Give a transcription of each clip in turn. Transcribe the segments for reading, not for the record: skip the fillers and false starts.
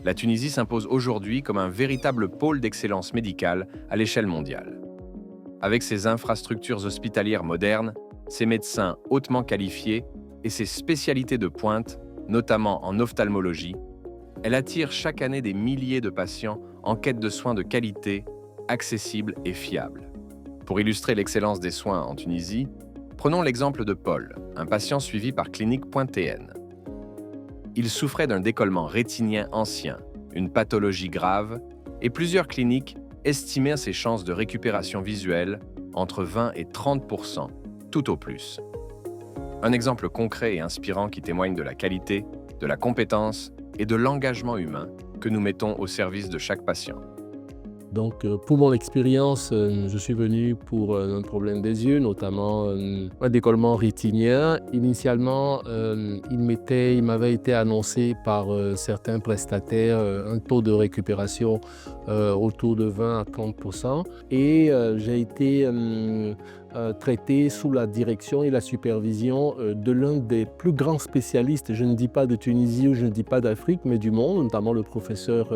La Tunisie s'impose aujourd'hui comme un véritable pôle d'excellence médicale à l'échelle mondiale. Avec ses infrastructures hospitalières modernes, ses médecins hautement qualifiés et ses spécialités de pointe, notamment en ophtalmologie, elle attire chaque année des milliers de patients en quête de soins de qualité, accessibles et fiables. Pour illustrer l'excellence des soins en Tunisie, prenons l'exemple de Paul, un patient suivi par Clinique.tn. Il souffrait d'un décollement rétinien ancien, une pathologie grave, et plusieurs cliniques estimaient ses chances de récupération visuelle entre 20 et 30%, tout au plus. Un exemple concret et inspirant qui témoigne de la qualité, de la compétence et de l'engagement humain que nous mettons au service de chaque patient. Donc, pour mon expérience, je suis venu pour un problème des yeux, notamment un décollement rétinien. Initialement, il m'avait été annoncé par certains prestataires un taux de récupération autour de 20 à 30%. Et j'ai été traité sous la direction et la supervision de l'un des plus grands spécialistes, je ne dis pas de Tunisie ou je ne dis pas d'Afrique, mais du monde, notamment le professeur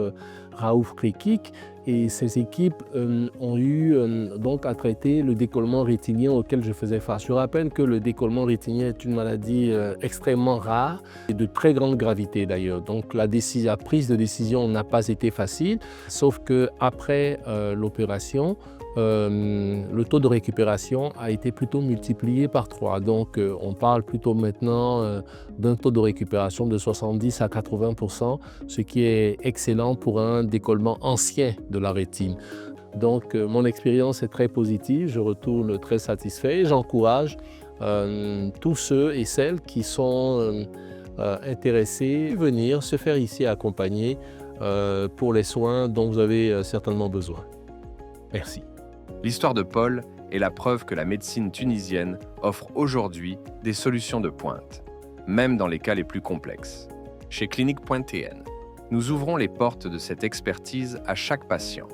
Raouf Krikik. Et ces équipes ont eu donc à traiter le décollement rétinien auquel je faisais face. Je rappelle que le décollement rétinien est une maladie extrêmement rare et de très grande gravité d'ailleurs. Donc la prise de décision n'a pas été facile, sauf qu'après l'opération, le taux de récupération a été plutôt multiplié par 3. Donc on parle plutôt maintenant d'un taux de récupération de 70 à 80%, ce qui est excellent pour un décollement ancien de la rétine. Donc mon expérience est très positive, je retourne très satisfait et j'encourage tous ceux et celles qui sont intéressés à venir se faire ici accompagner pour les soins dont vous avez certainement besoin. Merci. L'histoire de Paul est la preuve que la médecine tunisienne offre aujourd'hui des solutions de pointe, même dans les cas les plus complexes. Chez Clinique.tn, nous ouvrons les portes de cette expertise à chaque patient.